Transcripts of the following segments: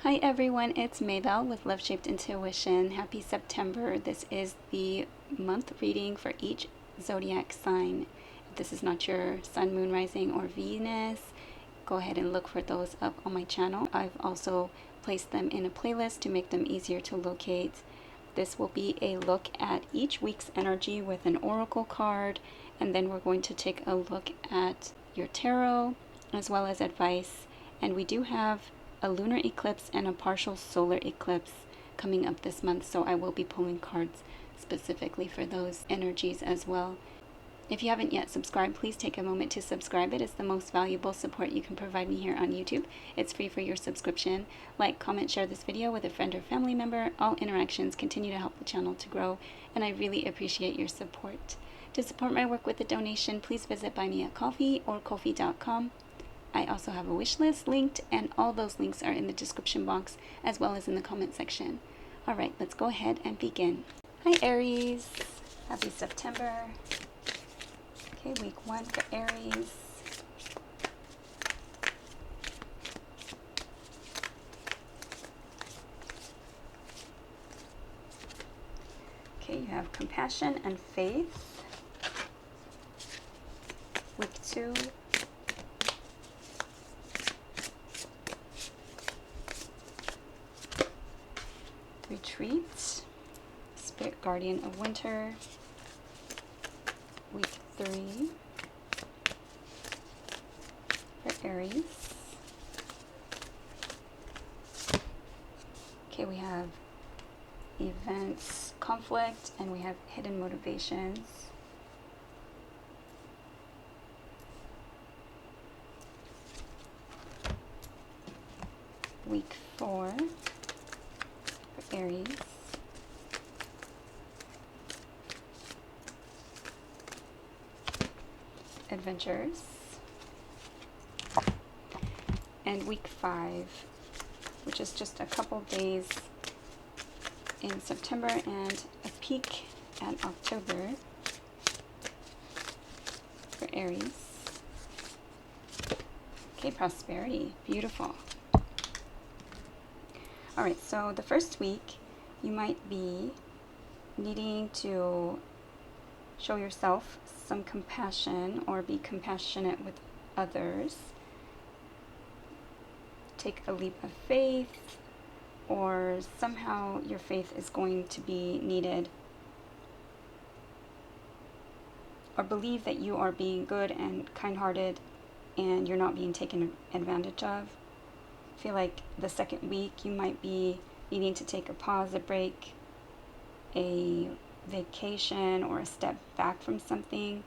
Hi everyone, it's Maybelle with Love Shaped Intuition. Happy September. This is the month reading for each zodiac sign. If this is not your sun, moon, rising, or Venus, go ahead and look for those up on my channel. I've also placed them in a playlist to make them easier to locate. This will be a look at each week's energy with an oracle card, and then we're going to take a look at your tarot as well as advice. And we do have a lunar eclipse and a partial solar eclipse coming up this month, so I will be pulling cards specifically for those energies as well. If you haven't yet subscribed, please take a moment to subscribe. It is the most valuable support you can provide me here on YouTube. It's free for your subscription. Like, comment, share this video with a friend or family member. All interactions continue to help the channel to grow, and I really appreciate your support. To support my work with a donation, please visit Buy Me a Coffee or Ko-fi.com. I also have a wish list linked, and all those links are in the description box as well as in the comment section. Alright, let's go ahead and begin. Hi Aries, happy September. Okay, week 1 for Aries. Okay, you have compassion and faith. Week 2. Retreat, Spirit Guardian of Winter. Week 3 for Aries. Okay, we have events, conflict, and we have hidden motivations. Week 4 for Aries. Adventures. And week 5, which is just a couple days in September and a peek at October for Aries. Okay, prosperity. Beautiful. Alright, so the first week, you might be needing to show yourself some compassion or be compassionate with others. Take a leap of faith, or somehow your faith is going to be needed. Or believe that you are being good and kind-hearted and you're not being taken advantage of. I feel like the second week you might be needing to take a pause, a break, a vacation, or a step back from something.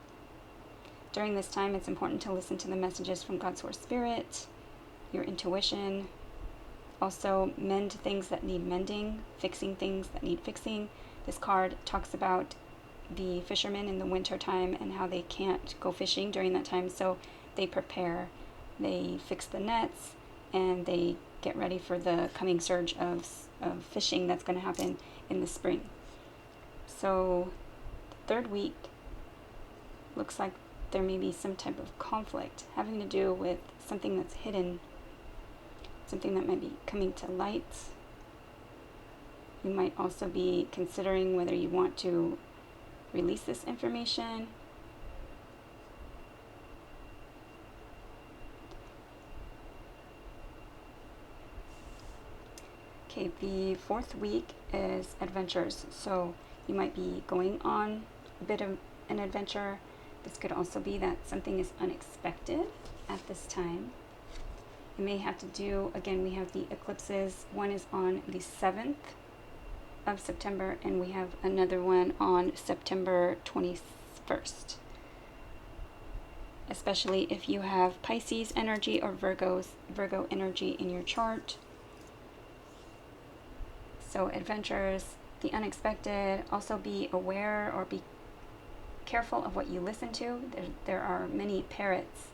During this time, it's important to listen to the messages from God's Source Spirit, your intuition. Also, mend things that need mending, fixing things that need fixing. This card talks about the fishermen in the winter time and how they can't go fishing during that time, so they prepare. They fix the nets, and they get ready for the coming surge of fishing that's going to happen in the spring. So the third week looks like there may be some type of conflict having to do with something that's hidden, something that might be coming to light. You might also be considering whether you want to release this information. Okay, the fourth week is adventures. So you might be going on a bit of an adventure. This could also be that something is unexpected at this time. It may have to do, again, we have the eclipses. One is on the 7th of September, and we have another one on September 21st. Especially if you have Pisces energy or Virgo energy in your chart. So adventures, the unexpected. Also be aware or be careful of what you listen to. There are many parrots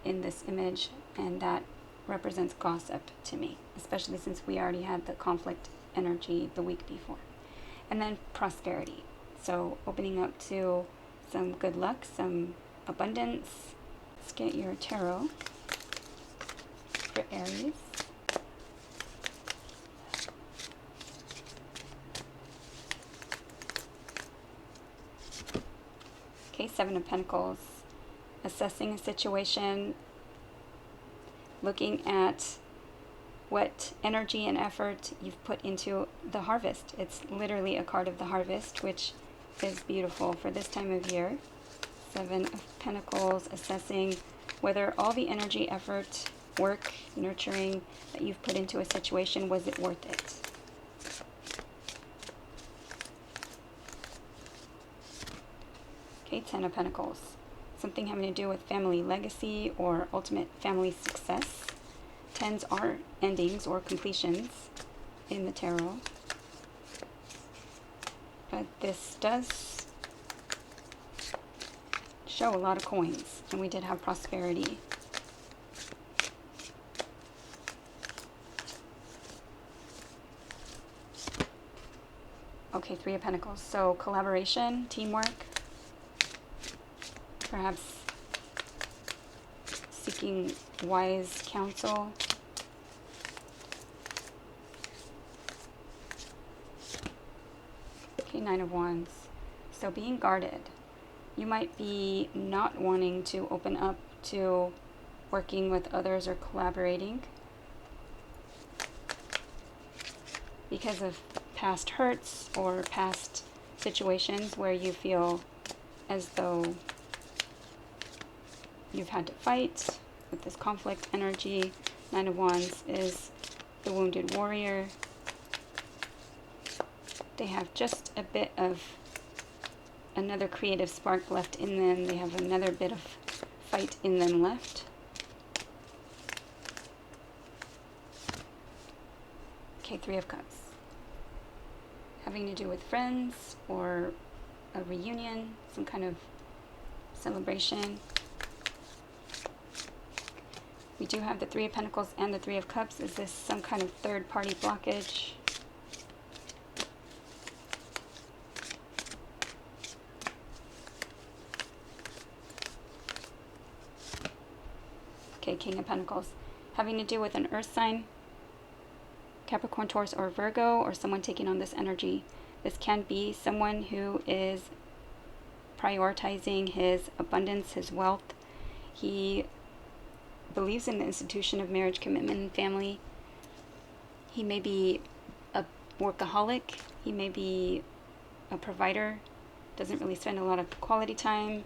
in this image, and that represents gossip to me, especially since we already had the conflict energy the week before. And then prosperity. So opening up to some good luck, some abundance. Let's get your tarot for Aries. Okay, Seven of Pentacles. Assessing a situation, looking at what energy and effort you've put into the harvest. It's literally a card of the harvest, which is beautiful for this time of year. Seven of Pentacles, assessing whether all the energy, effort, work, nurturing that you've put into a situation, was it worth it? Okay, Ten of Pentacles. Something having to do with family legacy or ultimate family success. Tens are endings or completions in the tarot. But this does show a lot of coins, and we did have prosperity. Okay, Three of Pentacles. So collaboration, teamwork, perhaps seeking wise counsel. Okay, Nine of Wands. So being guarded. You might be not wanting to open up to working with others or collaborating because of past hurts or past situations where you feel as though you've had to fight with this conflict energy. Nine of Wands is the wounded warrior. They have just a bit of another creative spark left in them. They have another bit of fight in them left. Okay, Three of Cups. Having to do with friends or a reunion, some kind of celebration. We do have the Three of Pentacles and the Three of Cups. Is this some kind of third-party blockage? Okay, King of Pentacles. Having to do with an earth sign, Capricorn, Taurus, or Virgo, or someone taking on this energy. This can be someone who is prioritizing his abundance, his wealth. He believes in the institution of marriage, commitment, and family. He may be a workaholic. He may be a provider. Doesn't really spend a lot of quality time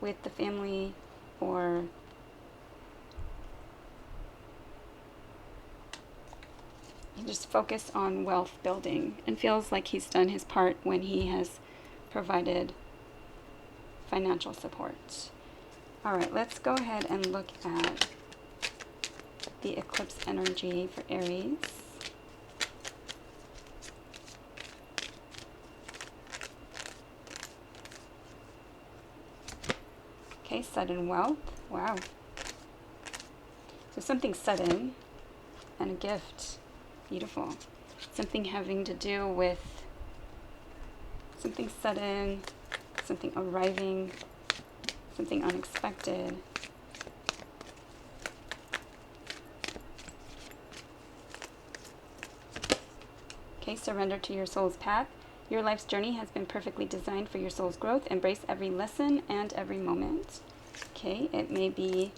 with the family, or he just focus on wealth building and feels like he's done his part when he has provided financial support. All right, let's go ahead and look at the eclipse energy for Aries. Okay, sudden wealth. Wow. So something sudden and a gift. Beautiful. Something having to do with something sudden, something arriving, something unexpected. Okay, surrender to your soul's path. Your life's journey has been perfectly designed for your soul's growth. Embrace every lesson and every moment. Okay, it may be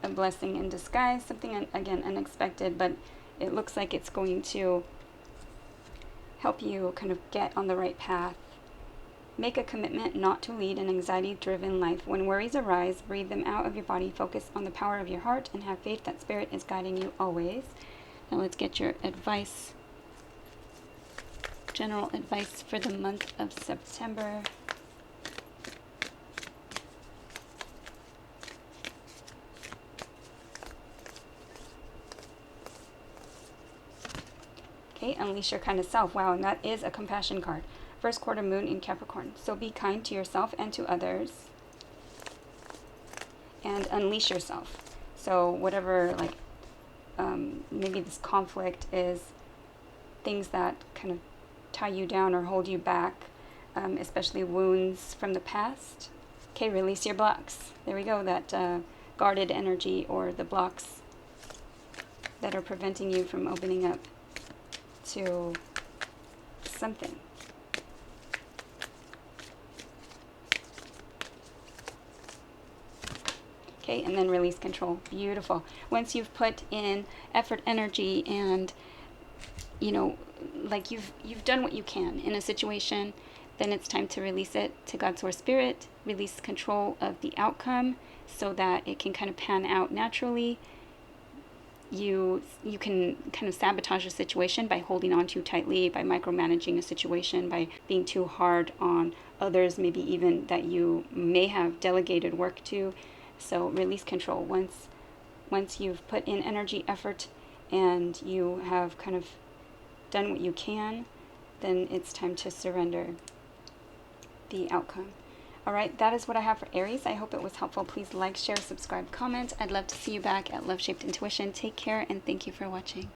a blessing in disguise, something, again, unexpected, but it looks like it's going to help you kind of get on the right path. Make a commitment not to lead an anxiety-driven life. When worries arise, breathe them out of your body. Focus on the power of your heart and have faith that Spirit is guiding you always. Now let's get your advice, general advice for the month of September. Okay, unleash your kind of self. Wow, and that is a compassion card. First quarter moon in Capricorn. So be kind to yourself and to others. And unleash yourself. So whatever, like, maybe this conflict is things that kind of tie you down or hold you back, especially wounds from the past. Okay, release your blocks. There we go, that guarded energy or the blocks that are preventing you from opening up to something. Okay, and then release control. Beautiful. Once you've put in effort, energy, and like you've done what you can in a situation, then it's time to release it to God's Source Spirit, release control of the outcome so that it can kind of pan out naturally. You can kind of sabotage a situation by holding on too tightly, by micromanaging a situation, by being too hard on others, maybe even that you may have delegated work to. So release control. Once you've put in energy, effort, and you have kind of done what you can, then it's time to surrender the outcome. All right, that is what I have for Aries. I hope it was helpful. Please like, share, subscribe, comment. I'd love to see you back at Love Shaped Intuition. Take care, and thank you for watching.